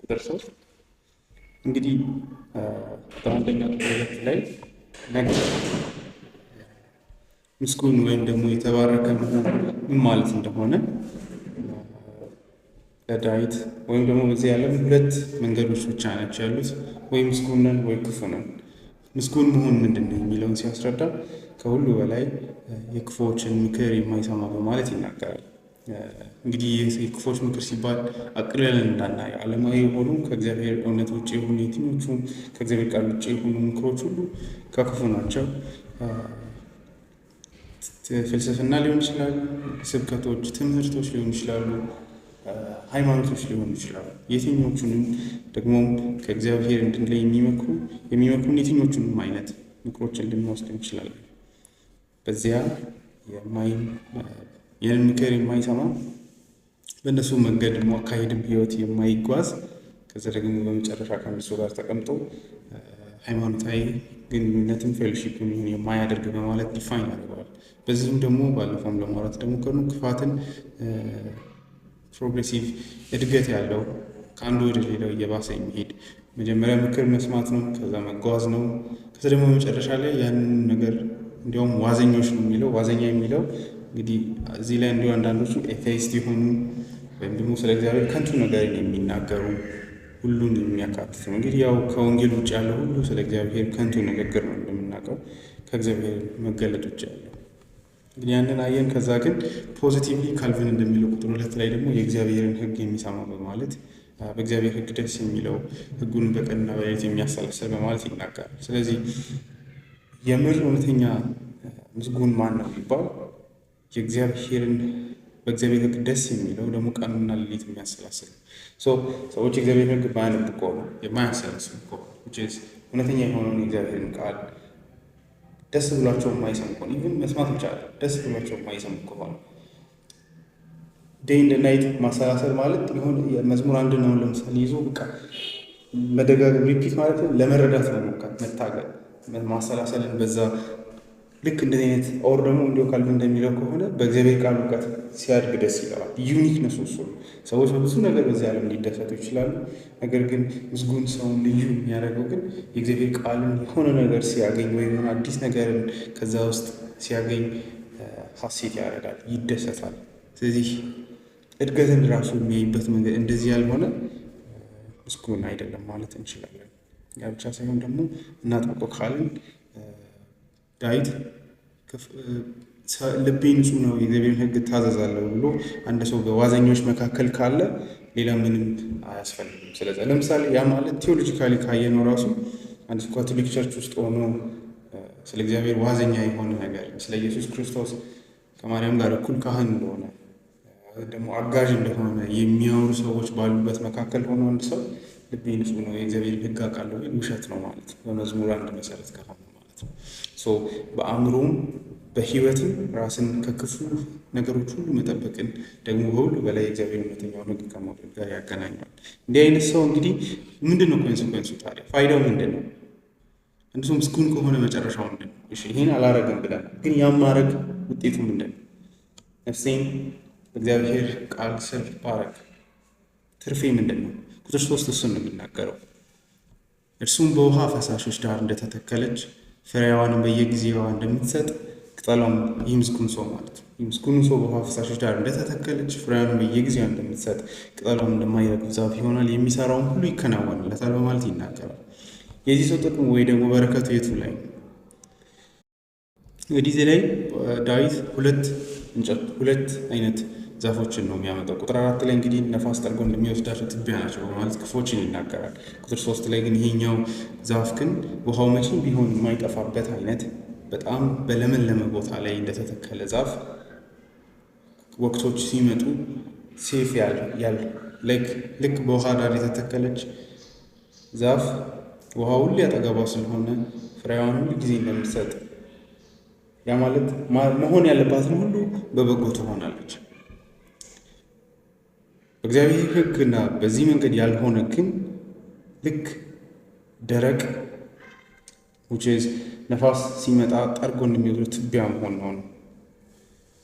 ቁጥር 3 እንግዲህ ቁጥር 1 ላይ ነገር ምስጉን ወይም ደግሞ የተባረከ መሆን ምን ማለት እንደሆነ ለዳዊት ወይም ደግሞ በዚህ ዓለም ሁለት መንገዶች ብቻ ናቸው ያሉት፣ ወይ ምስጉን ነን ወይ ክፉ ነን። ምስጉን መሆን ምንድን ነው የሚለውን ሲያስረዳ ከሁሉ በላይ የክፉዎችን ምክር የማይሰማ በማለት ይናገራል። እንግዲህ የክፉዎች ምክር ሲባል አቅልለን እንዳናየው ዓለማዊ የሆኑ ከእግዚአብሔር እውነት ውጭ የሆኑ የትኞቹ ከእግዚአብሔር ቃል ውጭ የሆኑ ምክሮች ሁሉ ከክፉ ናቸው። ፍልስፍና ሊሆን ይችላል፣ ስብከቶች፣ ትምህርቶች ሊሆኑ ይችላሉ፣ ሃይማኖቶች ሊሆኑ ይችላሉ። የትኞቹንም ደግሞ ከእግዚአብሔር እንድንለይ የሚመክሩን የትኞቹንም አይነት ምክሮችን ልንወስድ እንችላለን። በዚያ ይህንን ምክር የማይሰማ በእነሱ መንገድ አካሄድም ህይወት የማይጓዝ ከዛ ደግሞ በመጨረሻ ከእነሱ ጋር ተቀምጦ ሃይማኖታዊ ግንኙነትን ፌሎሺፕ የማያደርግ በማለት ዲፋይን ያደርገዋል። በዚህም ደግሞ ባለፈውም ለማውራት ደግሞ ከሆኑ ክፋትን ፕሮግሬሲቭ እድገት ያለው ከአንዱ ወደ ሌላው እየባሰ የሚሄድ መጀመሪያ ምክር መስማት ነው፣ ከዛ መጓዝ ነው፣ ከዛ ደግሞ መጨረሻ ላይ ያንን ነገር እንዲያውም ዋዘኞች ነው የሚለው። ዋዘኛ የሚለው እንግዲህ እዚህ ላይ እንዲሁ አንዳንዶቹ ኤቴይስት የሆኑ ወይም ደግሞ ስለ እግዚአብሔር ከንቱ ነገርን የሚናገሩ ሁሉን የሚያካትት ነው። እንግዲህ ያው ከወንጌል ውጭ ያለው ሁሉ ስለ እግዚአብሔር ከንቱ ንግግር ነው እንደምናውቀው፣ ከእግዚአብሔር መገለጥ ውጭ ያለው እንግዲህ ያንን አየን። ከዛ ግን ፖዚቲቭሊ ካልቪን እንደሚለው ቁጥር 2 ላይ ደግሞ የእግዚአብሔርን ሕግ የሚሰማ በማለት በእግዚአብሔር ሕግ ደስ የሚለው ሕጉን በቀንና በሌሊት የሚያሰላስል በማለት ይናገራል። ስለዚህ የምር እውነተኛ ምስጉን ማን ነው ቢባል በእግዚአብሔር ሕግ ደስ የሚለው ደግሞ ቀንና ሌሊት የሚያሰላስል ሰዎች የእግዚአብሔር ሕግ ባያነቡ ከሆነ የማያሰላስሉ ከሆነ እውነተኛ የሆነውን የእግዚአብሔርን ቃል ደስ ብሏቸው የማይሰሙ ከሆነ ኢቭን መስማት ብቻ ደስ ብሏቸው የማይሰሙ ከሆነ ዴይ ኤንድ ናይት ማሰላሰል ማለት የሆነ መዝሙር አንድ ነው ለምሳሌ ይዞ በቃ መደጋገም ሪፒት ማለት ለመረዳት መሞከር መታገል ማሰላሰልን በዛ ልክ እንደዚህ አይነት ኦር ደግሞ እንዲሁ ካልቪን እንደሚለው ከሆነ በእግዚአብሔር ቃል እውቀት ሲያድግ ደስ ይለዋል። ዩኒክነስ እሱ ሰዎች በብዙ ነገር በዚህ ዓለም ሊደሰቱ ይችላሉ። ነገር ግን ምስጉን ሰውን ልዩ የሚያደርገው ግን የእግዚአብሔር ቃልን የሆነ ነገር ሲያገኝ ወይም አዲስ ነገርን ከዛ ውስጥ ሲያገኝ ሀሴት ያደርጋል፣ ይደሰታል። ስለዚህ እድገትን ራሱ የሚያይበት መንገድ እንደዚህ ያልሆነ ምስጉን አይደለም ማለት እንችላለን። ያ ብቻ ሳይሆን ደግሞ እናጥብቆ ካልን ዳዊት ልቤ ንጹሕ ነው የእግዚአብሔርን ሕግ እታዘዛለሁ ብሎ አንድ ሰው በዋዘኞች መካከል ካለ ሌላ ምንም አያስፈልግም። ስለዚህ ለምሳሌ ያ ማለት ቴዎሎጂካሊ ካየነው ራሱ አንድ ካቶሊክ ቸርች ውስጥ ሆኖ ስለ እግዚአብሔር ዋዘኛ የሆነ ነገር ስለ ኢየሱስ ክርስቶስ ከማርያም ጋር እኩል ካህን እንደሆነ ደግሞ አጋዥ እንደሆነ የሚያወሩ ሰዎች ባሉበት መካከል ሆኖ አንድ ሰው ልቤ ንጹሕ ነው የእግዚአብሔርን ሕግ አውቃለሁ ውሸት ነው ማለት ነው። በመዝሙር 1 መሰረት ከሆነ ማለት ነው። በአእምሮም በህይወትም ራስን ከክፉ ነገሮች ሁሉ መጠበቅን ደግሞ በሁሉ በላይ የእግዚአብሔር እውነተኛውን ሕግ ከመውደድ ጋር ያገናኘዋል። እንዲህ አይነት ሰው እንግዲህ ምንድን ነው ኮንሲኩዌንሱ ታዲያ? ፋይዳው ምንድን ነው? አንድ ሰው ምስጉን ከሆነ መጨረሻው ምንድን ነው? ይሄን አላረግም ብለን ግን ያን ማድረግ ውጤቱ ምንድን ነው? ነፍሴን በእግዚአብሔር ቃል ስር ባረክ ትርፌ ምንድን ነው? ቁጥር 3 እሱን ነው የሚናገረው። እርሱም በውሃ ፈሳሾች ዳር እንደተተከለች ፍሬዋንም በየጊዜዋ እንደምትሰጥ ቅጠሏም ይህ ምስጉን ሰው ማለት ነው። ይህ ምስጉን ሰው በውሃ ፈሳሾች ዳር እንደተተከለች ፍሬዋንም በየጊዜዋ እንደምትሰጥ ቅጠሏም እንደማይረግፍ ዛፍ ይሆናል፣ የሚሰራውን ሁሉ ይከናወንለታል በማለት ይናገራል። የዚህ ሰው ጥቅሙ ወይ ደግሞ በረከቱ የቱ ላይ ነው? እንግዲህ እዚህ ላይ ዳዊት ሁለት አይነት ዛፎችን ነው የሚያመጣው። ቁጥር 4 ላይ እንግዲህ ነፋስ ጠርጎ እንደሚወስዳቸው ትቢያ ናቸው በማለት ክፎችን ይናገራል። ቁጥር 3 ላይ ግን ይሄኛው ዛፍ ግን ውሃው መቼም ቢሆን የማይጠፋበት አይነት በጣም በለመለመ ቦታ ላይ እንደተተከለ ዛፍ ወቅቶች ሲመጡ ሴፍ ልክ በውሃ ዳር የተተከለች ዛፍ ውሃ ሁሌ አጠገቧ ስለሆነ ፍሬዋን ሁሉ ጊዜ እንደምትሰጥ ያ ማለት መሆን ያለባትን ሁሉ በበጎ ትሆናለች። በእግዚአብሔር ሕግና በዚህ መንገድ ያልሆነ ግን ልክ ደረቅ ነፋስ ሲመጣ ጠርጎ እንደሚወስድ ትቢያ መሆን ነው።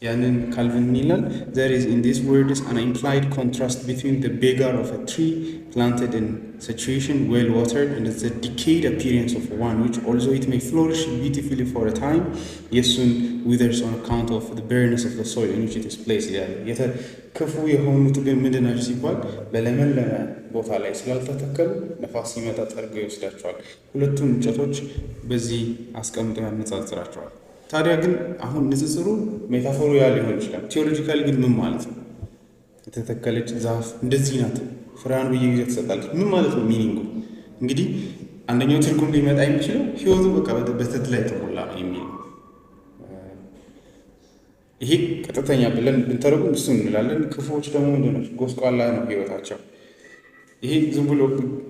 ያንን ካልቪን ይላል there is in these words an implied contrast between the beggar of a tree planted in situation well watered and the decayed appearance of one which although it may flourish beautifully for a time yet soon withers on account of the barrenness of the soil in which it is placed ይላል። ክፉ የሆኑት ግን ምንድን ናቸው ሲባል በለመለመ ቦታ ላይ ስላልተተከሉ ነፋስ ሲመጣ ጠርገው ይወስዳቸዋል። ሁለቱን እንጨቶች በዚህ አስቀምጦ ያነጻጽራቸዋል። ታዲያ ግን አሁን ንጽጽሩ ሜታፎሪያል ሊሆን ይችላል። ቲዮሎጂካሊ ግን ምን ማለት ነው? የተተከለች ዛፍ እንደዚህ ናት፣ ፍሬዋን በየጊዜው ትሰጣለች። ምን ማለት ነው ሚኒንጉ? እንግዲህ አንደኛው ትርጉም ሊመጣ የሚችለው ህይወቱ በቃ በተድላ የተሞላ ነው የሚል ነው። ይሄ ቀጥተኛ ብለን ብንተረጉም እሱ እንላለን። ክፉዎች ደግሞ ምንድነው? ጎስቋላ ነው ህይወታቸው። ይሄ ዝም ብሎ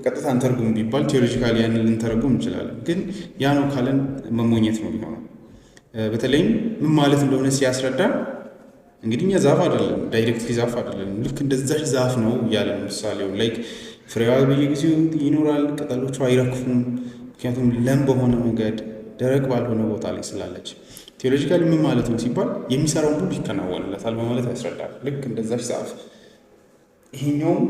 ቀጥታ እንተርጉም ቢባል ቲዮሎጂካሊ ያንን ልንተረጉም እንችላለን። ግን ያ ነው ካለን መሞኘት ነው የሚሆነው። በተለይም ምን ማለት እንደሆነ ሲያስረዳ እንግዲህ እኛ ዛፍ አይደለም፣ ዳይሬክትሊ ዛፍ አይደለም፣ ልክ እንደዛች ዛፍ ነው እያለ ነው። ምሳሌው ላይክ ፍሬዋ በየጊዜው ይኖራል፣ ቅጠሎቿ አይረግፉም፣ ምክንያቱም ለም በሆነ መንገድ ደረቅ ባልሆነ ቦታ ላይ ስላለች። ቴዎሎጂካሊ ምን ማለት ነው ሲባል የሚሰራውን ሁሉ ይከናወንለታል በማለት ያስረዳል። ልክ እንደዛች ዛፍ ይሄኛውም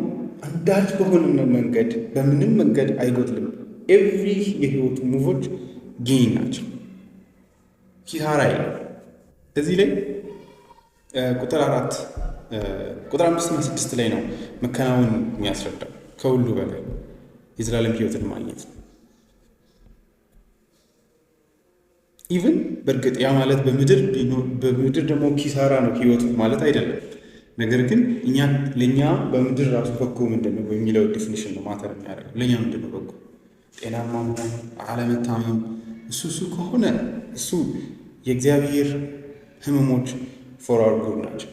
አንዳች በሆነ መንገድ በምንም መንገድ አይጎድልም። ኤቭሪ የህይወቱ ሙቮች ጌን ናቸው፣ ኪሳራ የለም። እዚህ ላይ ቁጥር 5 እና 6 ላይ ነው መከናወን የሚያስረዳው። ከሁሉ በላይ የዘላለም ህይወትን ማግኘት ነው። ኢቭን በእርግጥ ያ ማለት በምድር ደግሞ ኪሳራ ነው ህይወቱ ማለት አይደለም። ነገር ግን ለእኛ በምድር ራሱ በጎ ምንድን ነው የሚለው ዲፊኒሽን ነው ማተር የሚያደርገው። ለእኛ ምንድን ነው በጎ? ጤናማ መሆን፣ አለመታመም። እሱ ከሆነ እሱ የእግዚአብሔር ህመሞች ፎር አወር ጉድ ናቸው።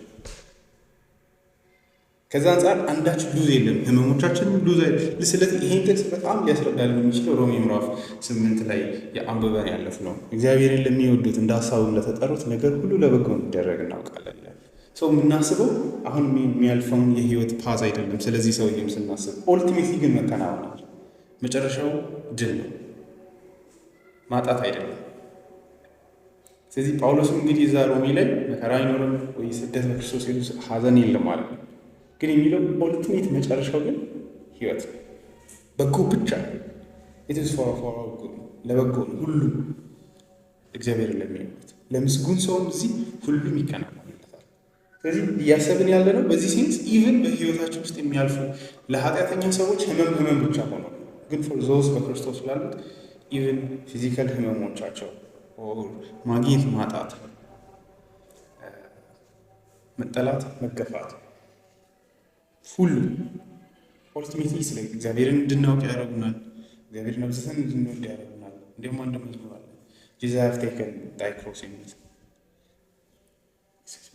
ከዛ አንጻር አንዳች ሉዝ የለም፣ ህመሞቻችን ሉዝ አይደለም። ስለዚህ ይሄን ጥቅስ በጣም ሊያስረዳልን የሚችለው ሮሜ ምዕራፍ 8 ላይ የአንብበን ያለፍነው እግዚአብሔርን ለሚወዱት እንደ ሀሳቡ ለተጠሩት ነገር ሁሉ ለበጎ እንዲደረግ እናውቃለን ይላል። ሰው የምናስበው አሁን የሚያልፈውን የህይወት ፓዝ አይደለም። ስለዚህ ሰውዬም ስናስብ ኦልቲሜትሊ ግን መከናወናል፣ መጨረሻው ድል ነው፣ ማጣት አይደለም። ስለዚህ ጳውሎስ እንግዲህ እዛ ሮሜ ላይ መከራ አይኖርም ወይ ስደት በክርስቶስ ኢየሱስ ሀዘን የለም ማለት ነው። ግን የሚለው ኦልቲሜት መጨረሻው ግን ህይወት ነው፣ በጎ ብቻ ኢትስ ፎር ጉድ፣ ለበጎ ሁሉም እግዚአብሔር ለሚወዱት ለምስጉን ሰውም እዚህ ሁሉም ይከናወንለታል። ስለዚህ እያሰብን ያለ ነው በዚህ ሴንስ ኢቭን በህይወታችን ውስጥ የሚያልፉ ለኃጢአተኛ ሰዎች ህመም ብቻ ሆኖ ግን ፎር ዞዝ በክርስቶስ ላሉት ኢቭን ፊዚካል ህመሞቻቸው ማግኘት፣ ማጣት፣ መጠላት፣ መገፋት ሁሉ ኦልቲሜትሊ ስለ እግዚአብሔርን እንድናውቅ ያደርጉናል። እግዚአብሔርን አብዝተን እንድንወድ ያደርጉናል። እንዲሁም አንድ መዝሙር አለ ጂሰስ ሃቭ ቴከን ዳይ ክሮስ የሚል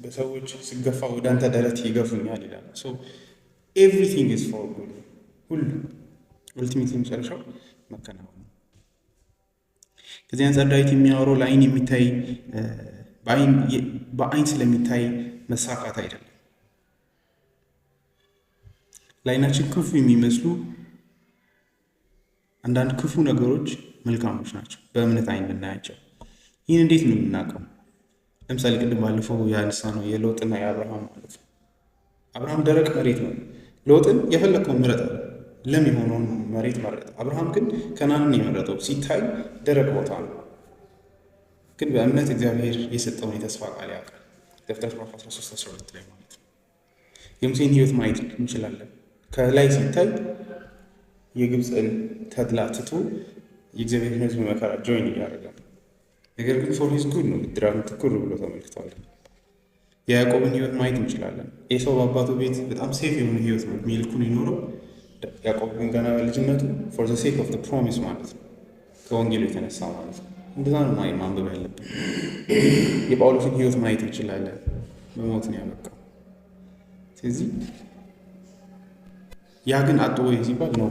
በሰዎች ስገፋ ወደ አንተ ደረት ይገፉኛል ይላል። ሶ ኤቭሪቲንግ ኢዝ ፎር ጉድ፣ ሁሉ ኦልቲሜትሊ መጨረሻው መከናወን። ከዚህ አንጻር ዳዊት የሚያወራው ለአይን የሚታይ በአይን ስለሚታይ መሳካት አይደለም። ለአይናችን ክፉ የሚመስሉ አንዳንድ ክፉ ነገሮች መልካሞች ናቸው በእምነት አይን ብናያቸው። ይህን እንዴት ነው የምናውቀው? ለምሳሌ ቅድም ባለፈው ያነሳ ነው የሎጥና የአብርሃም ማለት ነው። አብርሃም ደረቅ መሬት ነው፣ ሎጥን የፈለከውን ምረጥ ለም የሆነውን መሬት መረጠ። አብርሃም ግን ከናንን የመረጠው ሲታይ ደረቅ ቦታ ነው። ግን በእምነት እግዚአብሔር የሰጠውን የተስፋ ቃል ያውቃል። ዘፍጥረት 13:12 ላይ ማለት ነው። የሙሴን ህይወት ማየት እንችላለን። ከላይ ሲታይ የግብፅን ተድላ ትቶ የእግዚአብሔርን ህዝብ መከራ ጆይን እያደረገ ነው። ነገር ግን ፎር ሂዝ ጉድ ነው፣ ብድራቱን ትኩር ብሎ ተመልክቷል። የያዕቆብን ህይወት ማየት እንችላለን። ኤሳው በአባቱ ቤት በጣም ሴፍ የሆነ ህይወት ነው ሚልኩን ይኖረው። ያዕቆብ ግን ገና በልጅነቱ ፎር ዘ ሴክ ኦፍ ዘ ፕሮሚስ ማለት ነው፣ ከወንጌሉ የተነሳ ማለት ነው። እንደዛ ነው ማንበብ ያለብን። የጳውሎስን ህይወት ማየት እንችላለን። በሞት ነው ያበቃው። ስለዚህ ያ ግን አጡ ወይ ሲባል ነው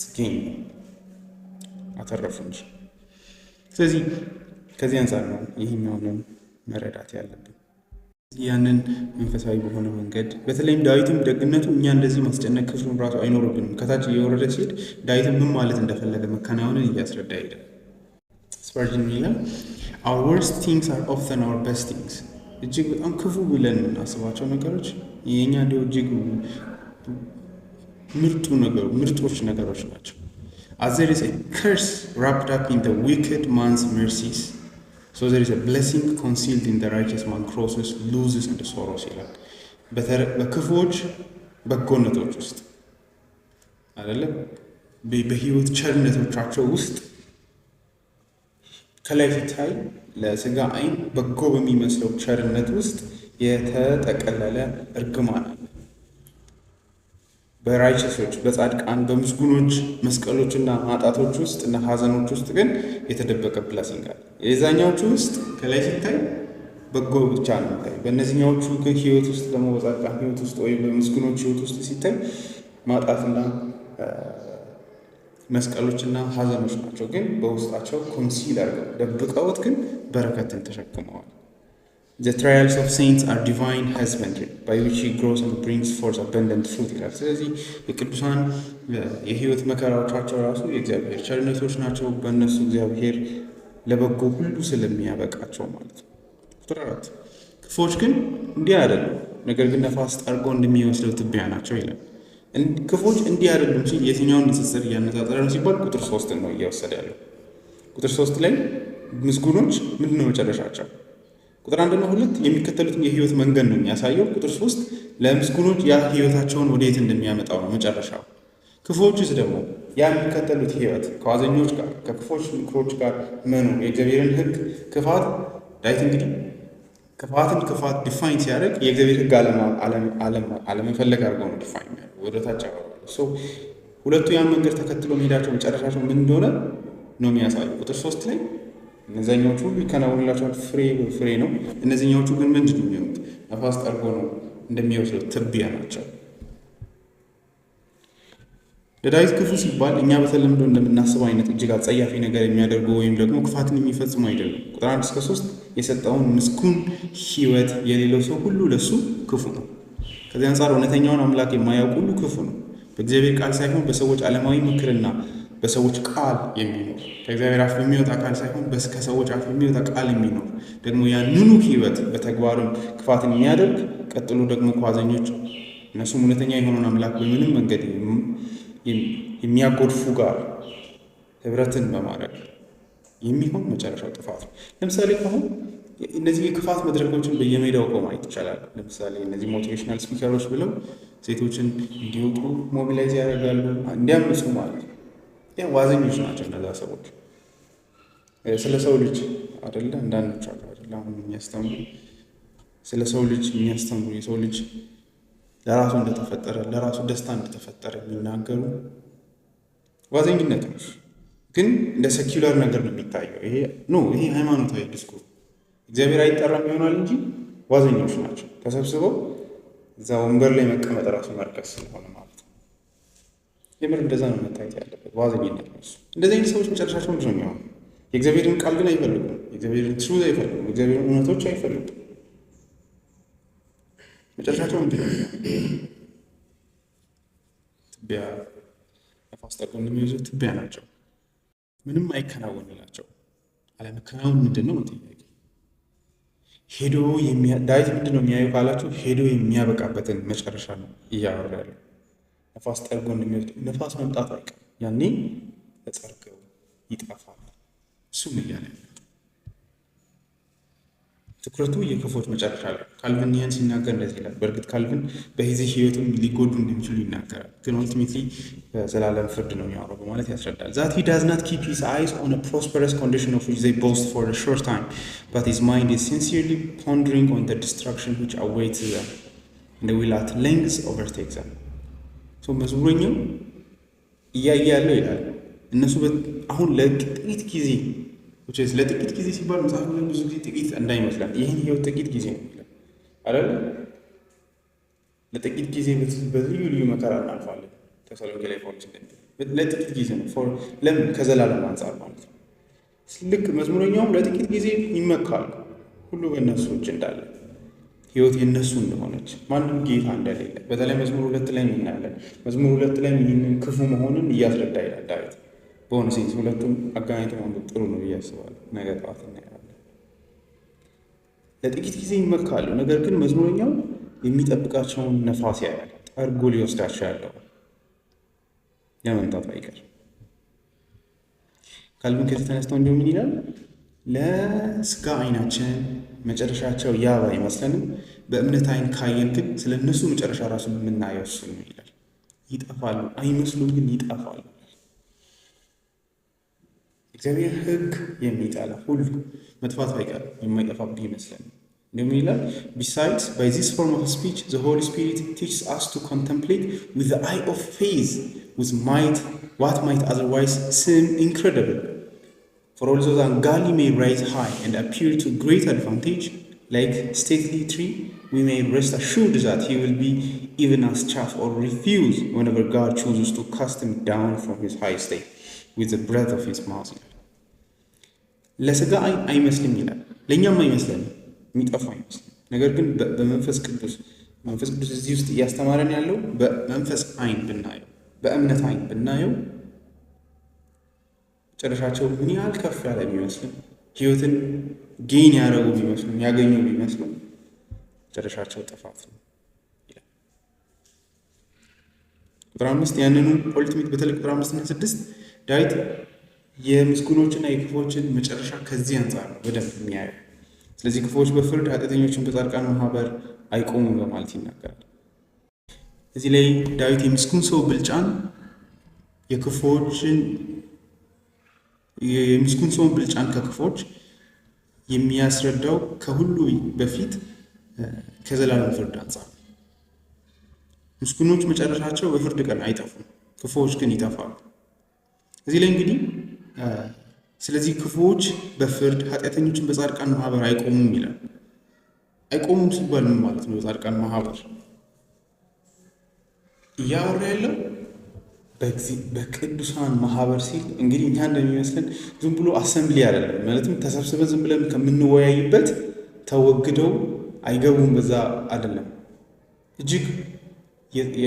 ጽጌኝ አተረፉ እንጂ። ስለዚህ ከዚህ አንጻር ነው ይህኛውንም መረዳት ያለብን። ያንን መንፈሳዊ በሆነ መንገድ በተለይም ዳዊትም ደግነቱ እኛ እንደዚህ ማስጨነቅ ክፍሉን ራሱ አይኖርብንም። ከታች እየወረደ ሲሄድ ዳዊትም ምን ማለት እንደፈለገ መከናወንን እያስረዳ ሄደ። ስፐርጅን ይላል our worst things are often our best things እጅግ በጣም ክፉ ብለን የምናስባቸው ነገሮች የኛ እንዲሁ እጅግ ምርጦች ነገሮች ናቸው። As there is a curse wrapped up in the wicked man's mercies, so there is a blessing concealed in the righteous man crosses, loses and sorrows ይላል። በክፉዎች በጎነቶች ውስጥ አይደለም በህይወት ቸርነቶቻቸው ውስጥ ከላይ ሲታይ ለስጋ አይን በጎ በሚመስለው ቸርነት ውስጥ የተጠቀለለ እርግማን አለ። በራይቸሶች በጻድቃን በምስጉኖች መስቀሎችና ማጣቶች ውስጥ እና ሀዘኖች ውስጥ ግን የተደበቀ ብለሲንግ አለ። የዛኛዎቹ ውስጥ ከላይ ሲታይ በጎ ብቻ ነው የሚታይ። በእነዚህኛዎቹ ህይወት ውስጥ ደግሞ በጻድቃን ህይወት ውስጥ ወይም በምስጉኖች ህይወት ውስጥ ሲታይ ማጣትና መስቀሎችና ሀዘኖች ናቸው። ግን በውስጣቸው ኮንሲል አድርገው ደብቀውት ግን በረከትን ተሸክመዋል። The trials of saints are divine husbandry by which he grows and brings forth abundant fruit ይላል። ስለዚህ የቅዱሳን የህይወት መከራዎቻቸው ራሱ የእግዚአብሔር ቸርነቶች ናቸው። በእነሱ እግዚአብሔር ለበጎ ሁሉ ስለሚያበቃቸው ማለት ነው። ቁጥር 4 ክፉዎች ግን እንዲህ አይደሉም፣ ነገር ግን ነፋስ ጠርጎ እንደሚወስደው ትቢያ ናቸው ይላል። ክፉዎች እንዲህ አይደሉም ሲል የትኛውን ንጽጽር እያነጻጸረ ነው ሲባል ቁጥር 3 ነው እየወሰደ ያለው። ቁጥር 3 ላይ ምስጉኖች ምንድነው መጨረሻቸው? ቁጥር 1 እና 2 የሚከተሉትን የህይወት መንገድ ነው የሚያሳየው። ቁጥር 3 ለምስጉኖች ያ ህይወታቸውን ወዴት እንደሚያመጣው ነው መጨረሻው። ክፉዎችስ ደግሞ ያ የሚከተሉት ህይወት ከዋዘኞች ጋር ከክፉዎች ምክሮች ጋር መኖር የእግዚአብሔርን ህግ ክፋት ዳዊት እንግዲህ ክፋት ዲፋይን ሲያደርግ የእግዚአብሔር ህግ አለመፈለግ አድርገው ነው ዲፋይን ያደርገው ወደታች አወራለሁ። ሁለቱ ያን መንገድ ተከትሎ መሄዳቸው መጨረሻቸው ምን እንደሆነ ነው የሚያሳየው። ቁጥር 3 ላይ እነዚያኞቹ ሁሉ ይከናወንላቸዋል፣ ፍሬ ነው። እነዚህኛዎቹ ግን ምንድን ነው የሚሆኑት? ነፋስ ጠርጎ ነው እንደሚወስደው ትቢያ ናቸው። ለዳዊት ክፉ ሲባል እኛ በተለምዶ እንደምናስበው አይነት እጅግ አጸያፊ ነገር የሚያደርጉ ወይም ደግሞ ክፋትን የሚፈጽሙ አይደሉም። ቁጥር 1 እስከ 3 የሰጠውን ምስጉን ህይወት የሌለው ሰው ሁሉ ለሱ ክፉ ነው። ከዚህ አንጻር እውነተኛውን አምላክ የማያውቅ ሁሉ ክፉ ነው። በእግዚአብሔር ቃል ሳይሆን በሰዎች ዓለማዊ ምክርና በሰዎች ቃል የሚኖር ከእግዚአብሔር አፍ በሚወጣ ቃል ሳይሆን ከሰዎች አፍ በሚወጣ ቃል የሚኖር ደግሞ ያንኑ ህይወት በተግባርም ክፋትን የሚያደርግ ቀጥሎ ደግሞ ከዋዘኞች እነሱም እውነተኛ የሆነውን አምላክ በምንም መንገድ የሚያጎድፉ ጋር ህብረትን በማድረግ የሚሆን መጨረሻው ጥፋት ነው። ለምሳሌ አሁን እነዚህ የክፋት መድረኮችን በየሜዳው እኮ ማየት ይቻላል። ለምሳሌ እነዚህ ሞቲቬሽናል ስፒከሮች ብለው ሴቶችን እንዲወጡ ሞቢላይዝ ያደርጋሉ፣ እንዲያምፁ ማለት ነው። ዋዘኞች ናቸው እነዛ ሰዎች። ስለ ሰው ልጅ አይደለ አንዳንዶች አሉ አይደለ አሁን የሚያስተምሩ ስለ ሰው ልጅ የሚያስተምሩ የሰው ልጅ ለራሱ እንደተፈጠረ ለራሱ ደስታ እንደተፈጠረ የሚናገሩ ዋዘኝነት ነው። ግን እንደ ሴኩላር ነገር ነው የሚታየው። ይሄ ሃይማኖታዊ ዲስኩር እግዚአብሔር አይጠራም ይሆናል እንጂ ዋዘኞች ናቸው። ተሰብስበው እዛ ወንበር ላይ መቀመጥ ራሱ መርከስ ስለሆነ ማለት ነው። የምር እንደዛ ነው መታየት ያለበት። ዋዘኝነት ነው እሱ። እንደዚህ አይነት ሰዎች መጨረሻቸው ምንድን ነው የሚሆነው? የእግዚአብሔርን ቃል ግን አይፈልጉም። የእግዚአብሔርን ትሩዝ አይፈልጉም። የእግዚአብሔርን እውነቶች አይፈልጉም። መጨረሻቸው ምንድን ነው? ትቢያ፣ ነፋስ ጠርጎ እንደሚወስደው ትቢያ ናቸው። ምንም አይከናወንላቸው። አለመከናወን ምንድን ነው ጥያቄ። ዳዊት ምንድን ነው የሚያየው ካላችሁ ሄዶ የሚያበቃበትን መጨረሻ ነው እያወራ ያለው። ነፋስ ጠርጎ እንደሚወስድ ነፋስ መምጣት አይቀርም። ያኔ ተጠርገው ይጠፋል። እሱም እያለ ትኩረቱ የክፎች መጨረሻ ላይ ካልቪን ይህን ሲናገር እንደዚህ ይላል። በእርግጥ ካልቪን በዚህ ህይወትም ሊጎዱ እንደሚችሉ ይናገራል። ግን ኦልቲሜትሊ በዘላለም ፍርድ ነው የሚያወራው በማለት ያስረዳል። that he does not keep his eyes on a prosperous condition of which they boast for a short time, but his mind is sincerely pondering on the destruction which awaits them and will at length overtake them. so መዝሙረኛው እያየ ያለው ይላል እነሱ አሁን ለጥቂት ጊዜ ለጥቂት ጊዜ ሲባል መጽሐፍ ላይ ብዙ ጊዜ ጥቂት እንዳይመስላል። ይህን ህይወት ጥቂት ጊዜ ነው ይላል አይደል? ለጥቂት ጊዜ በልዩ ልዩ መከራ እናልፋለን። ተሰሎንቄ ላይ ፖሊስ ለጥቂት ጊዜ ነው። ለምን? ከዘላለም አንጻር ማለት ነው። ልክ መዝሙረኛውም ለጥቂት ጊዜ ይመካል። ሁሉ በእነሱ እጅ እንዳለ ህይወት የእነሱ እንደሆነች ማንም ጌታ እንደሌለ በተለይ መዝሙር 2 ላይ እናያለን። መዝሙር 2 ላይ ይህንን ክፉ መሆኑን እያስረዳ ይላል ዳዊት። በሆነ ሴንስ ሁለቱም አገናኝቶ ማንበብ ጥሩ ነው ብዬ አስባለሁ። ነገ ጠዋት እናያለን። ለጥቂት ጊዜ ይመካሉ፣ ነገር ግን መዝሙረኛው የሚጠብቃቸውን ነፋስ ያያል፣ ጠርጎ ሊወስዳቸው ያለው ለመምጣት አይቀር። ካልቪን ከዚህ ተነስተው እንዲሁ ምን ይላል? ለስጋ አይናችን መጨረሻቸው ያብ አይመስለንም፣ በእምነት አይን ካየን ግን ስለ እነሱ መጨረሻ ራሱ የምናየው እሱ ነው ይላል። ይጠፋሉ፣ አይመስሉም ግን ይጠፋሉ። እግዚአብሔር ሕግ የሚጠላ ሁሉ መጥፋት አይቀርም፣ የማይጠፋብህ ይመስለን። እንደምን ይላል? Besides, by this form of speech, the Holy Spirit teaches us to contemplate with the eye of faith, with what might otherwise seem incredible. For although the ungodly may rise high and appear to great advantage, like stately tree, we may rest assured that he will be even as chaff or refuse whenever God chooses to cast him down from his high state with the breath of his mouth. ለስጋ አይመስልም ይላል፣ ለእኛም አይመስልም፣ የሚጠፋ አይመስልም። ነገር ግን በመንፈስ ቅዱስ እዚህ ውስጥ እያስተማረን ያለው በመንፈስ አይን ብናየው፣ በእምነት አይን ብናየው መጨረሻቸው ምን ያህል ከፍ ያለ ቢመስልም፣ ህይወትን ጌን ያደረጉ ቢመስሉም፣ ያገኙ ቢመስሉም መጨረሻቸው ጥፋት ነው ይላል። ቁጥር 5 ያንኑ ፖሊትሚክ በተለይ ቁጥር 5 እና 6 ዳዊት የምስጉኖችና የክፎችን መጨረሻ ከዚህ አንጻር ነው በደንብ የሚያየው። ስለዚህ ክፎች በፍርድ ኃጢአተኞችን በጻድቃን ማህበር አይቆሙም በማለት ይናገራል። እዚህ ላይ ዳዊት የምስጉን ሰው ብልጫን የምስጉን ሰውን ብልጫን ከክፎች የሚያስረዳው ከሁሉ በፊት ከዘላለም ፍርድ አንጻር። ምስጉኖች መጨረሻቸው በፍርድ ቀን አይጠፉም፣ ክፎች ግን ይጠፋሉ። እዚህ ላይ እንግዲህ ስለዚህ ክፉዎች በፍርድ ኃጢአተኞችን በጻድቃን ማህበር አይቆሙም ይላል። አይቆሙም ሲባል ምን ማለት ነው? በጻድቃን ማህበር እያወራ ያለው በቅዱሳን ማህበር ሲል እንግዲህ እኛ እንደሚመስለን ዝም ብሎ አሰምብሊ አይደለም። ማለትም ተሰብስበን ዝም ብለን ከምንወያይበት ተወግደው አይገቡም፣ በዛ አይደለም። እጅግ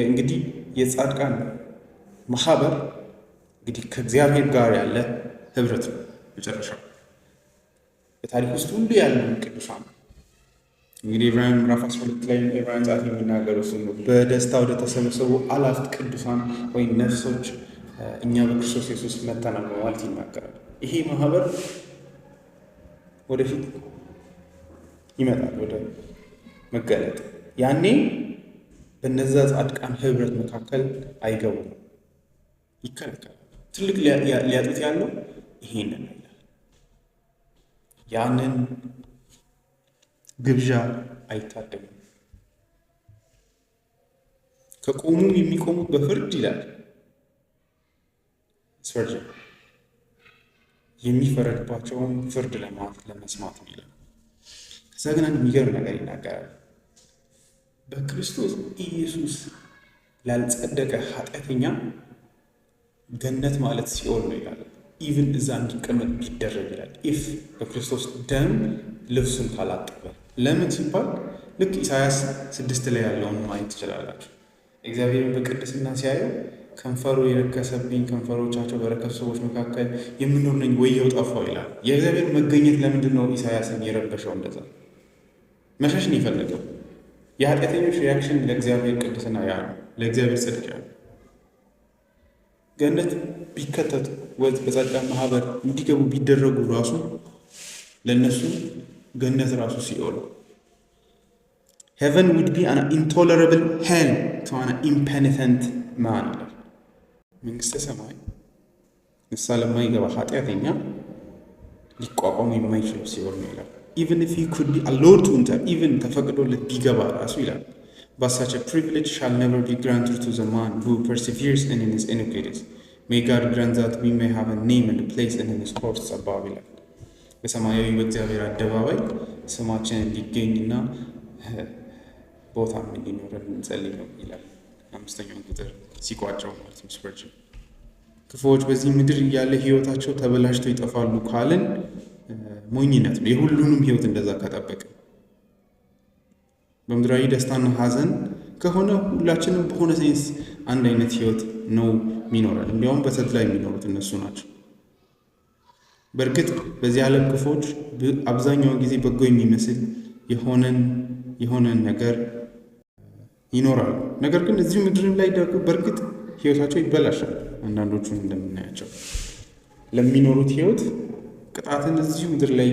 እንግዲህ የጻድቃን ማህበር እንግዲህ ከእግዚአብሔር ጋር ያለ ህብረት ነው። መጨረሻው በታሪክ ውስጥ ሁሉ ያሉ ቅዱሳን እንግዲህ ዕብራውያን ምዕራፍ 12 ላይ ዕብራውያን ጸሐፊ የሚናገረው እሱ ነው። በደስታ ወደ ተሰበሰቡ አላፍት ቅዱሳን ወይም ነፍሶች እኛ በክርስቶስ ኢየሱስ መጥተናል በማለት ይናገራል። ይሄ ማህበር ወደፊት ይመጣል ወደ መገለጥ። ያኔ በነዛ ጻድቃን ህብረት መካከል አይገቡም፣ ይከለከላል። ትልቅ ሊያጡት ያለው ይሄንን ነው። ያንን ግብዣ አይታደሙም። ከቆሙም የሚቆሙት በፍርድ ይላል ስፐርጀን የሚፈረድባቸውን ፍርድ ለመስማት ይላል። ከዛ ግን አንድ የሚገርም ነገር ይናገራል። በክርስቶስ ኢየሱስ ላልጸደቀ ኃጢአተኛ ገነት ማለት ሲኦል ነው ይላል። ኢቭን እዛ እንዲቀመጥ ቢደረግ ይላል ኢፍ በክርስቶስ ደም ልብሱን ካላጠበ። ለምን ሲባል ልክ ኢሳያስ 6 ላይ ያለውን ማየት ትችላላችሁ። እግዚአብሔርን በቅድስና ሲያየው ከንፈሩ የረከሰብኝ ከንፈሮቻቸው በረከሱ ሰዎች መካከል የምኖር ነኝ ወየው ጠፋው ይላል። የእግዚአብሔር መገኘት ለምንድን ነው ኢሳያስን የረበሸው? እንደዛ መሸሽ ነው የፈለገው። የኃጢአተኞች ሪያክሽን ለእግዚአብሔር ቅድስና ያ ነው፣ ለእግዚአብሔር ጽድቅ ያ ነው። ገነት ቢከተቱ በጻድቃን ማህበር እንዲገቡ ቢደረጉ ራሱ ለእነሱ ገነት ራሱ ሲኦል። Heaven would be an intolerable hell to an impenitent man ይላል። መንግስተ ሰማይ ንስሐ ለማይገባ ኃጢአተኛ ሊቋቋሙ የማይችለው ሲኦል ነው ይላል። Even if he could be allowed to enter, even ተፈቅዶለት ቢገባ ራሱ ይላል But such a privilege shall never be granted to the man who perseveres in his iniquities. May God grant that we may have a name and a place in his courts above ይላል። በሰማያዊ በእግዚአብሔር አደባባይ ስማችን እንዲገኝና ቦታም እንዲኖረን እንጸልይ ነው ይላል። 5ኛውን ቁጥር ሲቋጨው ማለት ነው ስፐርጀን። ክፉዎች በዚህ ምድር እያለ ህይወታቸው ተበላሽተው ይጠፋሉ ካልን ሞኝነት ነው። የሁሉንም ህይወት እንደዛ ከጠበቀ በምድራዊ ደስታና ሀዘን ከሆነ ሁላችንም በሆነ ሴንስ አንድ አይነት ህይወት ነው የሚኖረን። እንዲያውም በተድላ የሚኖሩት እነሱ ናቸው። በእርግጥ በዚህ ዓለም ክፎች አብዛኛውን ጊዜ በጎ የሚመስል የሆነን ነገር ይኖራሉ። ነገር ግን እዚሁ ምድርም ላይ ደግሞ በእርግጥ ህይወታቸው ይበላሻል። አንዳንዶቹን እንደምናያቸው ለሚኖሩት ህይወት ቅጣትን እዚሁ ምድር ላይ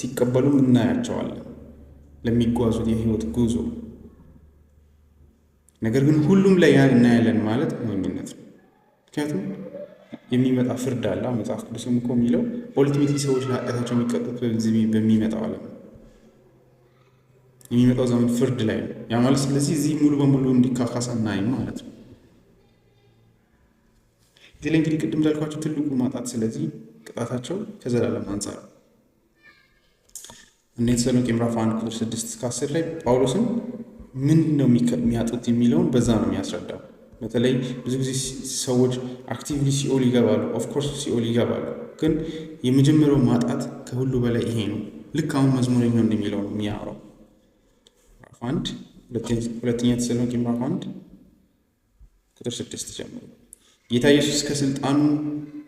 ሲቀበሉም እናያቸዋለን፣ ለሚጓዙት የህይወት ጉዞ። ነገር ግን ሁሉም ላይ ያን እናያለን ማለት ሞኝነት ነው። ምክንያቱም የሚመጣ ፍርድ አለ። መጽሐፍ ቅዱስም እኮ የሚለው ኦልቲሜትሊ ሰዎች ለኃጢአታቸው የሚቀጡት በሚመጣው ዓለም የሚመጣው ዘመን ፍርድ ላይ ነው። ያ ማለት ስለዚህ እዚህ ሙሉ በሙሉ እንዲካካስ አናይም ማለት ነው። እዚህ ላይ እንግዲህ ቅድም እንዳልኳቸው ትልቁ ማጣት ስለዚህ ቅጣታቸው ከዘላለም አንጻር አንደኛ ተሰሎንቄ ምዕራፍ 1 ቁጥር 6-10 ላይ ጳውሎስም ምንድን ነው የሚያጡት የሚለውን በዛ ነው የሚያስረዳው። በተለይ ብዙ ጊዜ ሰዎች አክቲቭሊ ሲኦል ይገባሉ። ኦፍኮርስ ሲኦል ይገባሉ፣ ግን የመጀመሪያው ማጣት ከሁሉ በላይ ይሄ ነው። ልክ አሁን መዝሙረኛው እንደሚለው ነው የሚያወራው። ምዕራፍ 1 ሁለተኛ ተሰሎንቄ ምዕራፍ 1 ቁጥር 6 ጀምሮ ጌታ ኢየሱስ ከስልጣኑ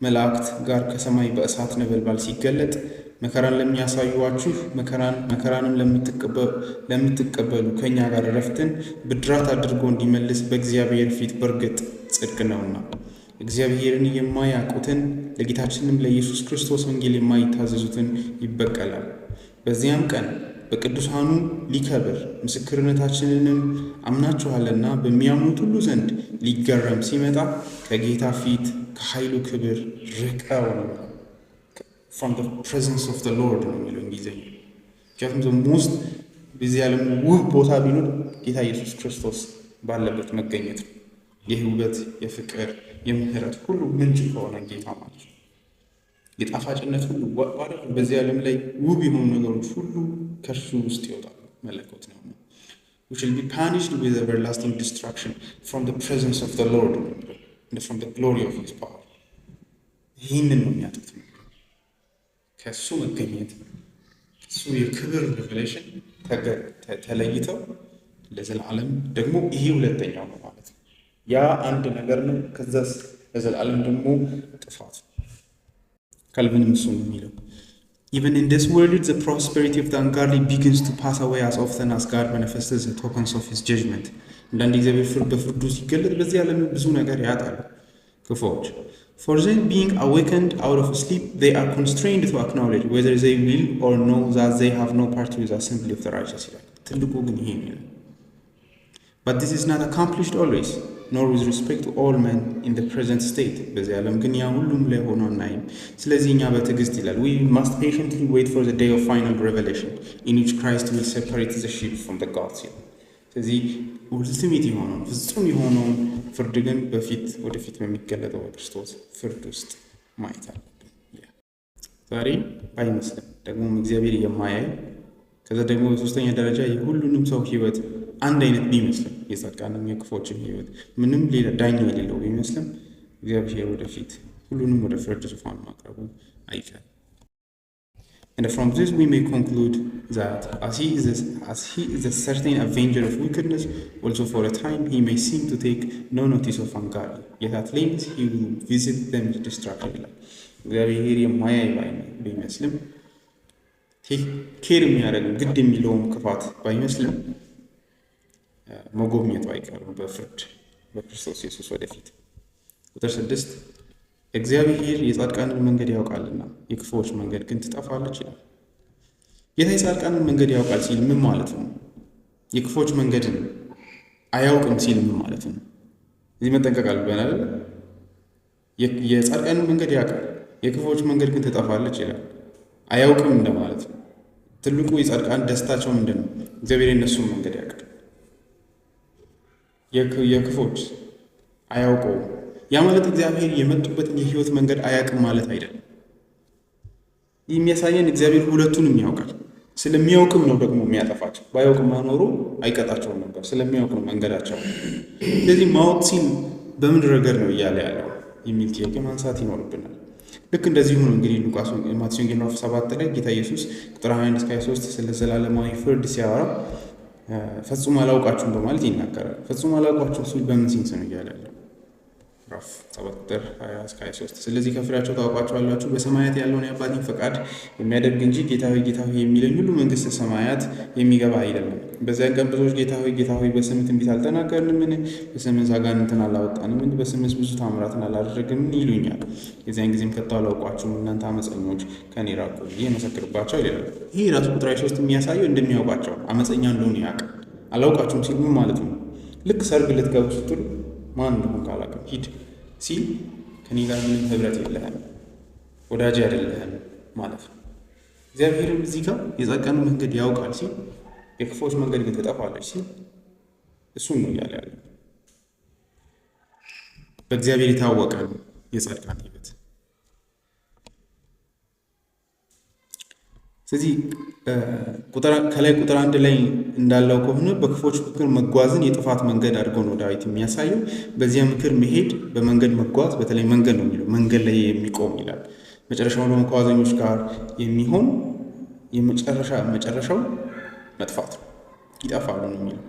መላእክት ጋር ከሰማይ በእሳት ነበልባል ሲገለጥ መከራን ለሚያሳዩዋችሁ መከራንም ለምትቀበሉ ከእኛ ጋር ዕረፍትን ብድራት አድርጎ እንዲመልስ በእግዚአብሔር ፊት በእርግጥ ጽድቅ ነውና እግዚአብሔርን የማያውቁትን ለጌታችንም ለኢየሱስ ክርስቶስ ወንጌል የማይታዘዙትን ይበቀላል። በዚያም ቀን በቅዱሳኑ ሊከብር ምስክርነታችንንም አምናችኋልና በሚያምኑት ሁሉ ዘንድ ሊገረም ሲመጣ ከጌታ ፊት ከኃይሉ ክብር ርቀው ነው። from the presence of the Lord ነው የሚለው እንግሊዝኛ። ምክንያቱም ሞስት በዚህ ዓለም ውብ ቦታ ቢኖር ጌታ ኢየሱስ ክርስቶስ ባለበት መገኘት ነው። የህይወት፣ የፍቅር፣ የምህረት ሁሉ ምንጭ ከሆነ ጌታ ማለት ነው። የጣፋጭነት ሁሉ በዚህ ዓለም ላይ ውብ የሆኑ ነገሮች ሁሉ ከእርሱ ውስጥ ይወጣሉ። መለኮት ነው። we shall be punished with everlasting destruction from the presence of the Lord and from the glory of his power። ይህንን ነው የሚያጡት። ከእሱ መገኘት ከእሱ የክብር ሬቨሌሽን ተለይተው ለዘላለም ደግሞ ይሄ ሁለተኛው ነው ማለት ነው። ያ አንድ ነገር ነው። ከዛስ ለዘላለም ደግሞ ጥፋት ነው። ካልቪንም እሱ ነው የሚለው even in this world the prosperity of the ungodly begins to pass away as often as God manifests the tokens of his judgment። አንዳንድ እግዚአብሔር ፍርድ በፍርዱ ሲገለጥ በዚህ ዓለም ብዙ ነገር ያጣሉ ክፉዎች። For them being awakened out of sleep, they are constrained to acknowledge whether they will or know that they have no part with the assembly of the righteous ይላል። ትልቁ ግን ይሄ ነው። But this is not accomplished always, nor with respect to all men in the present state። በዚህ ዓለም ግን ያ ሁሉም ላይ ሆኖ አናይም። ስለዚህ እኛ በትዕግስት ይላል we must patiently wait for the day of final revelation in which Christ will separate the sheep from the goats ይላል። ስለዚህ ultimate የሆነውን ፍጹም የሆነውን ፍርድ ግን ወደፊት በሚገለጠው በክርስቶስ ፍርድ ውስጥ ማየት አለብን። ዛሬ ባይመስልም ደግሞ እግዚአብሔር የማያይ ከዛ ደግሞ በሶስተኛ ደረጃ የሁሉንም ሰው ህይወት አንድ አይነት ቢመስልም የጻድቃንም የክፎችም ህይወት ምንም ሌላ ዳኛ የሌለው ቢመስልም እግዚአብሔር ወደፊት ሁሉንም ወደ ፍርድ ዙፋን ማቅረቡ አይቀርም። And from this we may conclude that as he is a certain avenger of wickedness, also for a time he may seem to take no notice of ungodly, yet at length he will visit them with destruction. እግዚአብሔር የማያይ ባይመስልም ኬር የሚያደርግ ግድ የሚለውም ክፋት ባይመስልም መጎብኘቱ አይቀርም በፍርድ በክርስቶስ ኢየሱስ ወደፊት። ቁጥር 6 እግዚአብሔር የጻድቃንን መንገድ ያውቃልና የክፉዎች መንገድ ግን ትጠፋለች ይላል። ጌታ የጻድቃንን መንገድ ያውቃል ሲል ምን ማለት ነው? የክፉዎች መንገድን አያውቅም ሲል ምን ማለት ነው? እዚህ መጠንቀቅ አለብን አይደል? የጻድቃንን መንገድ ያውቃል፣ የክፉዎች መንገድ ግን ትጠፋለች ይላል። አያውቅም እንደማለት ነው። ትልቁ የጻድቃን ደስታቸው ምንድን ነው? እግዚአብሔር የነሱን መንገድ ያውቃል። የክፉዎች አያውቀውም። ያ ማለት እግዚአብሔር የመጡበትን የህይወት መንገድ አያውቅም ማለት አይደለም። ይህ የሚያሳየን እግዚአብሔር ሁለቱንም ያውቃል። ስለሚያውቅም ነው ደግሞ የሚያጠፋቸው። ባያውቅም ኖሮ አይቀጣቸውም ነበር። ስለሚያውቅ ነው መንገዳቸው። ስለዚህ ማወቅ ሲል በምን ረገድ ነው እያለ ያለው የሚል ጥያቄ ማንሳት ይኖርብናል። ልክ እንደዚሁ ነው እንግዲህ ማቴዎስ ወንጌል ምዕራፍ 7 ላይ ጌታ ኢየሱስ ቁጥር 21-23 ስለ ዘላለማዊ ፍርድ ሲያወራ ፈጽሞ አላውቃችሁም በማለት ይናገራል። ፈጽሞ አላውቃችሁም ሲል በምን ሲንስ ነው እያለ ያለው? ምዕራፍ 7 ቁጥር 20 እስከ 23። ስለዚህ ከፍሬያቸው ታውቋቸዋላችሁ፣ በሰማያት ያለውን የአባቴን ፈቃድ የሚያደርግ እንጂ ጌታ ሆይ የሚለኝ ሁሉ መንግሥተ ሰማያት የሚገባ አይደለም። በዚያን ቀን ብዙዎች ጌታ ሆይ በስምህ ትንቢት አልተናገርንምን? በስምህ አጋንንትን አላወጣንምን? በስምህ ብዙ ታምራትን አላደረግንም ይሉኛል። የዚያን ጊዜም ከቶ አላውቃችሁም እናንተ አመፀኞች ከእኔ ራቁ ብዬ እመሰክርባቸው ይላል። ይህ ራሱ ቁጥር 23 የሚያሳየው እንደሚያውቋቸው አመፀኛ እንደሆነ ያውቃል። አላውቃችሁም ሲል ምን ማለት ነው? ልክ ሰርግ ልትገቡ ስትሉ ማን እንደሆን ካላውቅም ሂድ ሲል ከኔ ጋር ምንም ህብረት የለህም፣ ወዳጅ አይደለህም ማለት ነው። እግዚአብሔርም እዚህ ጋር የጻድቃን መንገድ ያውቃል ሲል፣ የክፉዎች መንገድ ግን ትጠፋለች ሲል እሱን ነው እያለ ያለው። በእግዚአብሔር የታወቀ ነው የጻድቃን ህይወት። ስለዚህ ከላይ ቁጥር 1 ላይ እንዳለው ከሆነ በክፎች ምክር መጓዝን የጥፋት መንገድ አድርጎ ነው ዳዊት የሚያሳየው። በዚያ ምክር መሄድ፣ በመንገድ መጓዝ፣ በተለይ መንገድ ነው የሚለው መንገድ ላይ የሚቆም ይላል። መጨረሻው ደግሞ ከዋዘኞች ጋር የሚሆን መጨረሻው መጥፋት ነው፣ ይጠፋሉ ነው የሚለው።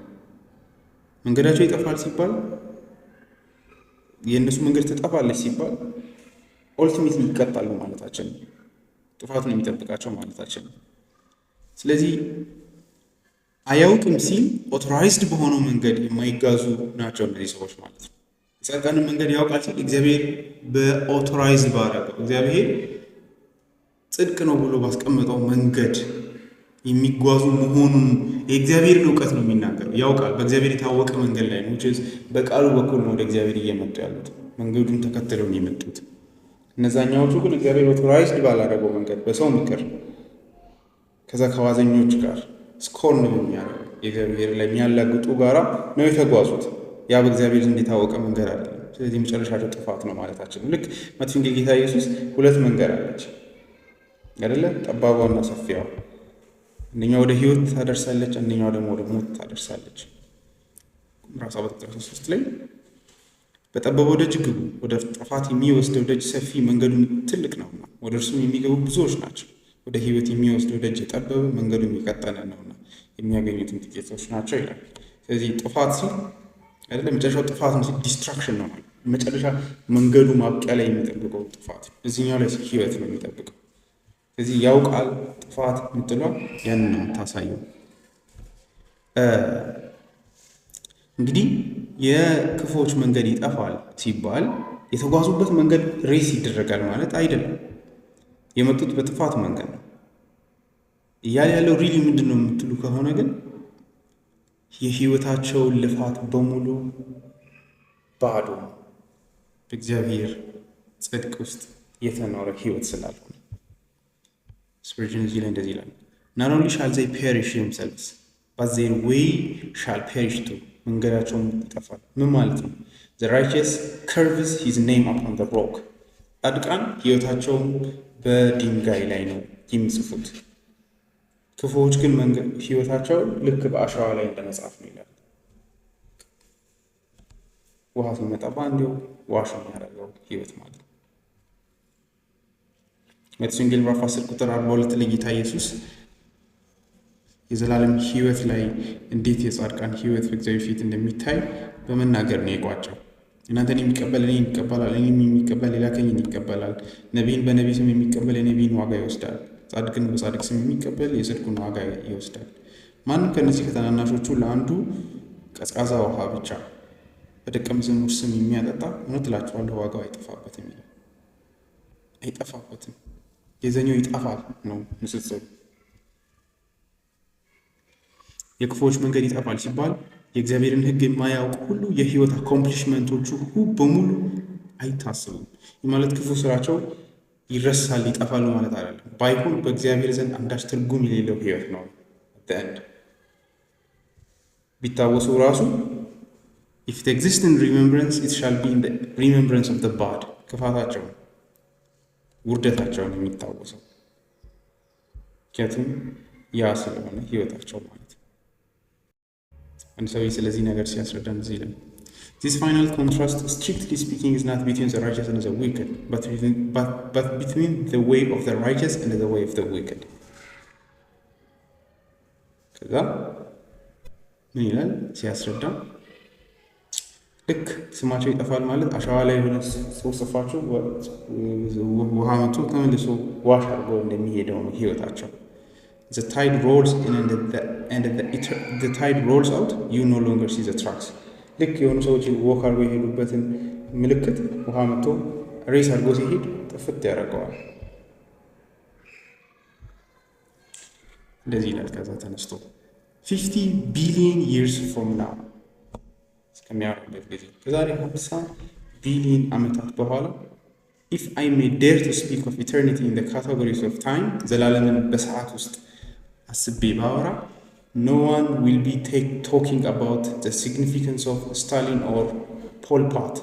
መንገዳቸው ይጠፋል ሲባል የእነሱ መንገድ ትጠፋለች ሲባል ኦልቲሜትሊ ይቀጣሉ ማለታችን ነው። ጥፋቱን የሚጠብቃቸው ማለታችን ነው። ስለዚህ አያውቅም ሲል ኦቶራይዝድ በሆነው መንገድ የማይጋዙ ናቸው እነዚህ ሰዎች ማለት ነው። የጻድቃንን መንገድ ያውቃል ሲል እግዚአብሔር በኦቶራይዝድ ባደረገው እግዚአብሔር ጽድቅ ነው ብሎ ባስቀመጠው መንገድ የሚጓዙ መሆኑን የእግዚአብሔርን እውቀት ነው የሚናገረው። ያውቃል። በእግዚአብሔር የታወቀ መንገድ ላይ ነው። በቃሉ በኩል ነው ወደ እግዚአብሔር እየመጡ ያሉት፣ መንገዱን ተከትለው ነው የመጡት። እነዛኛዎቹ ግን እግዚአብሔር ኦቶራይዝድ ባላደረገው መንገድ በሰው ምክር ከዛ ከዋዘኞች ጋር ስኮርን በሚያደርጉ የእግዚአብሔር ላይ የሚያላግጡ ጋራ ነው የተጓዙት። ያ በእግዚአብሔር ዘንድ የታወቀ መንገድ አለ። ስለዚህ መጨረሻቸው ጥፋት ነው ማለታችን ነው። ልክ መጥፊያ ጌታ ኢየሱስ ሁለት መንገድ አለች አይደለ? ጠባቧና ሰፊያዋ። አንደኛው ወደ ሕይወት ታደርሳለች፣ አንደኛው ደግሞ ወደ ሞት ታደርሳለች። ምዕራፍ 7 ቁጥር 3 ላይ በጠበበው ደጅ ግቡ፣ ወደ ጥፋት የሚወስደው ደጅ ሰፊ መንገዱም ትልቅ ነውና ወደ እርሱም የሚገቡ ብዙዎች ናቸው። ወደ ሕይወት የሚወስደው ደጅ የጠበበ መንገዱም የቀጠነ ነውና የሚያገኙትም ጥቂቶች ናቸው ይላል። ስለዚህ ጥፋት ሲል አይደለም መጨረሻው ጥፋት ነው ሲል ዲስትራክሽን ነው ማለት መጨረሻ መንገዱ ማብቂያ ላይ የሚጠብቀው ጥፋት፣ እዚህኛው ላይ ሕይወት ነው የሚጠብቀው። ስለዚህ ያውቃል ጥፋት የምትለው ያንን ነው የምታሳየው። እንግዲህ የክፉዎች መንገድ ይጠፋል ሲባል የተጓዙበት መንገድ ሬስ ይደረጋል ማለት አይደለም። የመጡት በጥፋት መንገድ ነው እያለ ያለው ሪሊ ምንድን ነው የምትሉ ከሆነ ግን የህይወታቸውን ልፋት በሙሉ ባዶ በእግዚአብሔር ጽድቅ ውስጥ የተኖረ ህይወት ስላልሆነ ስፒሪቹዋል እዚህ ላይ እንደዚህ ይላል። not only shall they perish themselves but their way shall perish too። መንገዳቸውን ይጠፋል። ምን ማለት ነው? the righteous curves his name upon the rock። ጻድቃን ህይወታቸውን በድንጋይ ላይ ነው የሚጽፉት። ክፉዎች ግን ህይወታቸው ልክ በአሸዋ ላይ እንደመጻፍ ነው ይላል። ውሃ ሲመጣ በአንዴው ዋሽ የሚያደርገው ህይወት ማለት ነው። ማቴዎስ ወንጌል ምዕራፍ 10 ቁጥር 42 ላይ ጌታ ኢየሱስ የዘላለም ህይወት ላይ እንዴት የጻድቃን ህይወት በእግዚአብሔር ፊት እንደሚታይ በመናገር ነው የቋጨው። እናንተን የሚቀበል እኔን ይቀበላል፣ እኔም የሚቀበል የላከኝን ይቀበላል። ነቢይን በነቢይ ስም የሚቀበል የነቢይን ዋጋ ይወስዳል፣ ጻድቅን በጻድቅ ስም የሚቀበል የጽድቁን ዋጋ ይወስዳል። ማንም ከእነዚህ ከታናናሾቹ ለአንዱ ቀዝቃዛ ውሃ ብቻ በደቀ መዝሙር ስም የሚያጠጣ እውነት እላችኋለሁ ዋጋው አይጠፋበትም ይላል። አይጠፋበትም፣ የዘኛው ይጠፋል ነው ንጽጽሩ። የክፉዎች መንገድ ይጠፋል ሲባል የእግዚአብሔርን ሕግ የማያውቅ ሁሉ የህይወት አኮምፕሊሽመንቶቹ በሙሉ አይታሰቡም። ይህ ማለት ክፉ ስራቸው ይረሳል ይጠፋሉ ማለት አይደለም። ባይሆን በእግዚአብሔር ዘንድ አንዳች ትርጉም የሌለው ህይወት ነው። አንድ ቢታወሱ ራሱ if it exists in remembrance it shall be in the remembrance of the bad። ክፋታቸው ውርደታቸውን የሚታወሰው ምክንያቱም ያ ስለሆነ ህይወታቸው ማለት ነው። አንድ ሰው ስለዚህ ነገር ሲያስረዳን እዚህ ላይ this final contrast strictly speaking is not between the righteous and the wicked but between the way of the righteous and the way of the wicked። ከዛ ምን ይላል ሲያስረዳ ልክ ስማቸው ይጠፋል ማለት አሸዋ ላይ የሆነ ሰው ጽፋችሁ ውሃ መቶ ተመልሶ ዋሽ አድርጎ እንደሚሄደው ነው ህይወታቸው። the tide rolls in and the tide rolls out, you no longer see the tracks። ልክ የሆኑ ሰዎች ወክ አድርጎ የሄዱበትን ምልክት ውሃ መቶ ሬስ አድርጎ ሲሄድ ጥፍት ያደርገዋል። እንደዚህ ይላል። ከዛ ተነስቶ 50 billion years from now እስከሚያወራበት ጊዜ ከዛሬ 50 ቢሊዮን ዓመታት በኋላ if I may dare to speak of eternity in the categories of time ዘላለምን በሰዓት ውስጥ አስቤ ባወራ no one will be talking about the significance of Stalin or Pol Pot,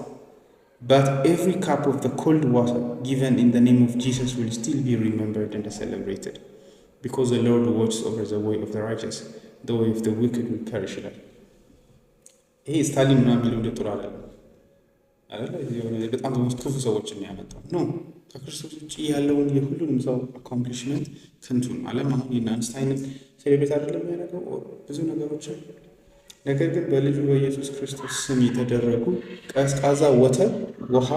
but every cup of the cold water given in the name of Jesus will still be remembered and celebrated, because the Lord watches over the way of the righteous, the way of the wicked will perish ይላል። ይሄ ስታሊን ምናምን ቢለው እንደ ጥሩ አይደለም አይደለ? በጣም ክፉ ሰዎችን የሚያመጣው ነው። ከክርስቶስ ውጭ ያለውን የሁሉንም ሰው አኮምፕሊሽመንት ከንቱ ነው። ዓለም አሁን የአይንስታይንን ሴሌብሬት አይደለም የሚያደርገው ብዙ ነገሮችን። ነገር ግን በልጁ በኢየሱስ ክርስቶስ ስም የተደረጉ ቀዝቃዛ ወተር ውሃ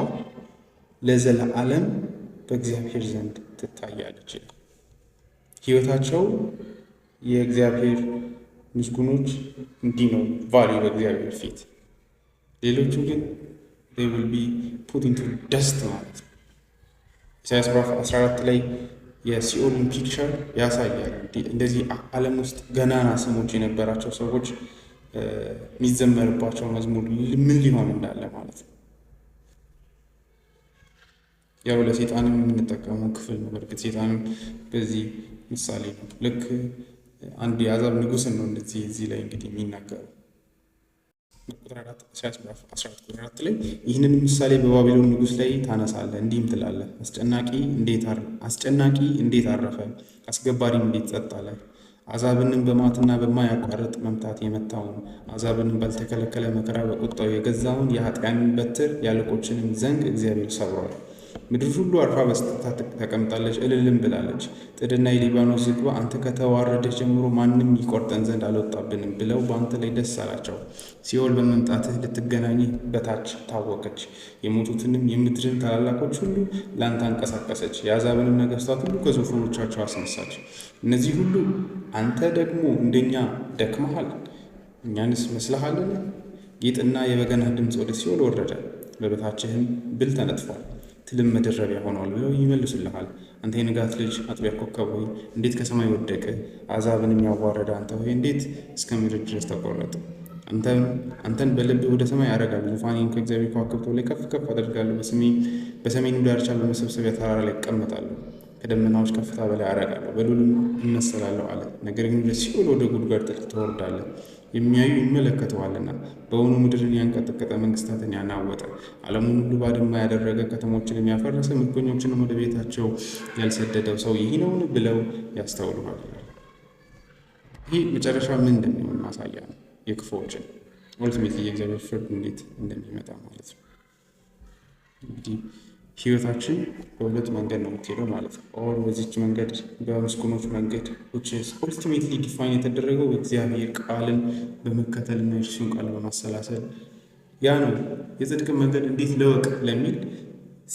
ለዘለዓለም በእግዚአብሔር ዘንድ ትታያለች። ህይወታቸው የእግዚአብሔር ምስጉኖች እንዲህ ነው ቫልዩ በእግዚአብሔር ፊት። ሌሎቹ ግን they will be put into dust ማለት ነው። ኢሳይያስ ምዕራፍ 14 ላይ የሲኦልን ፒክቸር ያሳያል። እንደዚህ ዓለም ውስጥ ገናና ስሞች የነበራቸው ሰዎች የሚዘመርባቸው መዝሙር ምን ሊሆን እንዳለ ማለት ነው። ያው ለሴጣንም የምንጠቀመው ክፍል ነው። በእርግጥ ሴጣንም በዚህ ምሳሌ ነው። ልክ አንድ የአሕዛብ ንጉሥን ነው እንደዚህ እዚህ ላይ እንግዲህ የሚናገረው ቁጥር 4 ኢሳይያስ ምዕራፍ 14 ቁጥር 4 ላይ ይህንን ምሳሌ በባቢሎን ንጉሥ ላይ ታነሳለህ፣ እንዲህም ትላለህ፣ አስጨናቂ እንዴት አረፈ፣ አስገባሪም እንዴት ጸጥ አለ። አሕዛብንም በማትና በማያቋርጥ መምታት የመታውን አሕዛብንም ባልተከለከለ መከራ በቁጣው የገዛውን የኃጢያንን በትር ያለቆችንም ዘንግ እግዚአብሔር ሰብሯል። ምድር ሁሉ አርፋ በስጥታ ተቀምጣለች፣ እልልም ብላለች። ጥድና የሊባኖስ ዝግባ አንተ ከተዋረደች ጀምሮ ማንም ይቆርጠን ዘንድ አልወጣብንም ብለው በአንተ ላይ ደስ አላቸው። ሲኦል በመምጣትህ ልትገናኝ በታች ታወቀች። የሞቱትንም የምድርን ታላላቆች ሁሉ ለአንተ አንቀሳቀሰች። የአሕዛብንም ነገሥታት ሁሉ ከዙፋኖቻቸው አስነሳች። እነዚህ ሁሉ አንተ ደግሞ እንደኛ ደክመሃል፣ እኛንስ መስለሃልን? ጌጥና የበገና ድምፅ ወደ ሲኦል ወረደ፣ በበታችህም ብል ተነጥፏል፣ ትልም መደረቢያ ሆኗል ብለው ይመልሱልሃል። አንተ የንጋት ልጅ አጥቢያ ኮከብ ሆይ እንዴት ከሰማይ ወደቀ? አሕዛብንም ያዋረደ አንተ ሆይ እንዴት እስከ ምድር ድረስ ተቆረጠ? አንተን በልብህ ወደ ሰማይ አደርጋለሁ፣ ዙፋኔን ከእግዚአብሔር ከዋክብት ላይ ከፍ ከፍ አደርጋለሁ። በሰሜኑ ዳርቻ በመሰብሰቢያ ተራራ ላይ እቀመጣለሁ፣ ከደመናዎች ከፍታ በላይ አደርጋለሁ፣ በልዑልም እመሰላለሁ አለ። ነገር ግን ወደ ሲኦል ወደ ጉድጓድ ጥልቅ ትወርዳለህ። የሚያዩ ይመለከተዋልና። በውኑ ምድርን ያንቀጠቀጠ መንግስታትን ያናወጠ ዓለሙን ሁሉ ባድማ ያደረገ ከተሞችን ያፈረሰ ምርኮኞችንም ወደ ቤታቸው ያልሰደደው ሰው ይህ ነውን ብለው ያስተውሉሃል። ይህ መጨረሻ ምን እንደሚሆን ማሳያ ነው። የክፉዎችን ኦልቲሜትሊ የእግዚአብሔር ፍርድ እንዴት እንደሚመጣ ማለት ነው። እንግዲህ ህይወታችን በሁለት መንገድ ነው የምትሄደው ማለት ነው። ኦር በዚች መንገድ በምስኩኖች መንገድ ኦልቲሜትሊ ዲፋይን የተደረገው እግዚአብሔር ቃልን በመከተልና የእርሱን ቃል በማሰላሰል ያ ነው። የጽድቅ መንገድ እንዴት ለወቅ ለሚል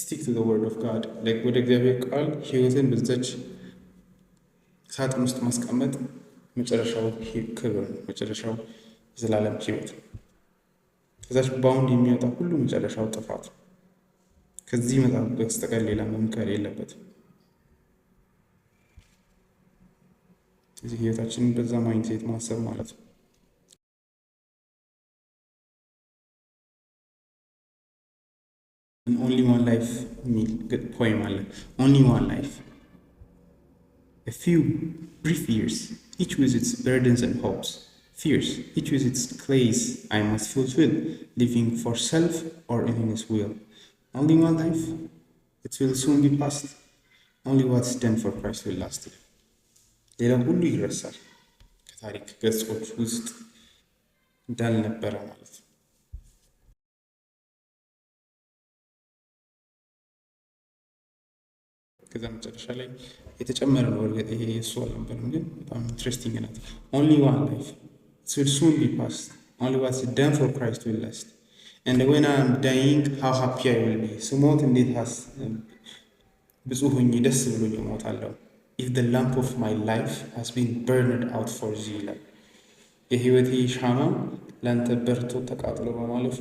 ስቲክ ቱ ዘ ወርድ ኦፍ ጋድ ወደ እግዚአብሔር ቃል ህይወትን በዛች ሳጥን ውስጥ ማስቀመጥ መጨረሻው ክብር ነው። መጨረሻው የዘላለም ህይወት ነው። ከዛች ባውንድ የሚወጣ ሁሉ መጨረሻው ጥፋት ነው። ከዚህ መጽሐፍ በስተቀር ሌላ መምከር የለበትም። እዚህ ህይወታችንን በዛ ማይንድሴት ማሰብ ማለት ነው። ኦንሊ ዋን ላይፍ የሚል ፖይም አለ። ኦንሊ ዋን ላይፍ a few brief years, each with its burdens and hopes, fears, each with its clays I must fulfill, living for self or in his will. Only one life, it will soon be past. Only what's done for Christ will last. ሌላ ሁሉ ይረሳል፣ ከታሪክ ገጾች ውስጥ እንዳልነበረ ማለት ነው። ከዛ መጨረሻ ላይ የተጨመረ ነው። እርግጥ ይሄ የእሱ አልነበረም፣ ግን በጣም ኢንትረስቲንግ ናት። ኦንሊ ዋን ላይፍ፣ it will soon be past. Only what's done for Christ will last. and when I'm dying how happy I will be ስሞት እንዴት ብፁዕ ሆኜ ደስ ብሎኝ እሞታለሁ። if the lamp of my life has been burned out for thee ይላል። የህይወቴ ሻማ ላንተ በርቶ ተቃጥሎ በማለፉ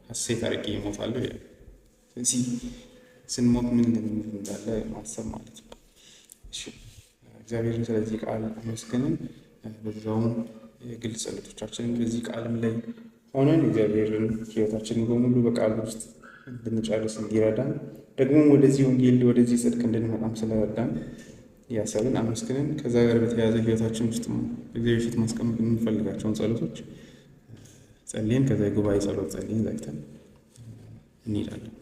ሐሴት አድርጌ እሞታለሁ ይላል። ስለዚህ ስንሞት ምን እንዳለ ማሰብ ማለት ነው። እሺ እግዚአብሔርን ስለዚህ ቃል አመስግነን በዛውም የግል ጸሎቶቻችንን በዚህ ቃልም ላይ ሆነን እግዚአብሔርን ሕይወታችንን በሙሉ በቃል ውስጥ እንድንጨርስ እንዲረዳን ደግሞ ወደዚህ ወንጌል ወደዚህ ጽድቅ እንድንመጣም ስለረዳን ያሰብን አመስግነን ከዛ ጋር በተያያዘ ሕይወታችን ውስጥ በእግዚአብሔር ፊት ማስቀመጥ የምንፈልጋቸውን ጸሎቶች ጸልየን ከዛ የጉባኤ ጸሎት ጸልየን ዘግተን እንሄዳለን።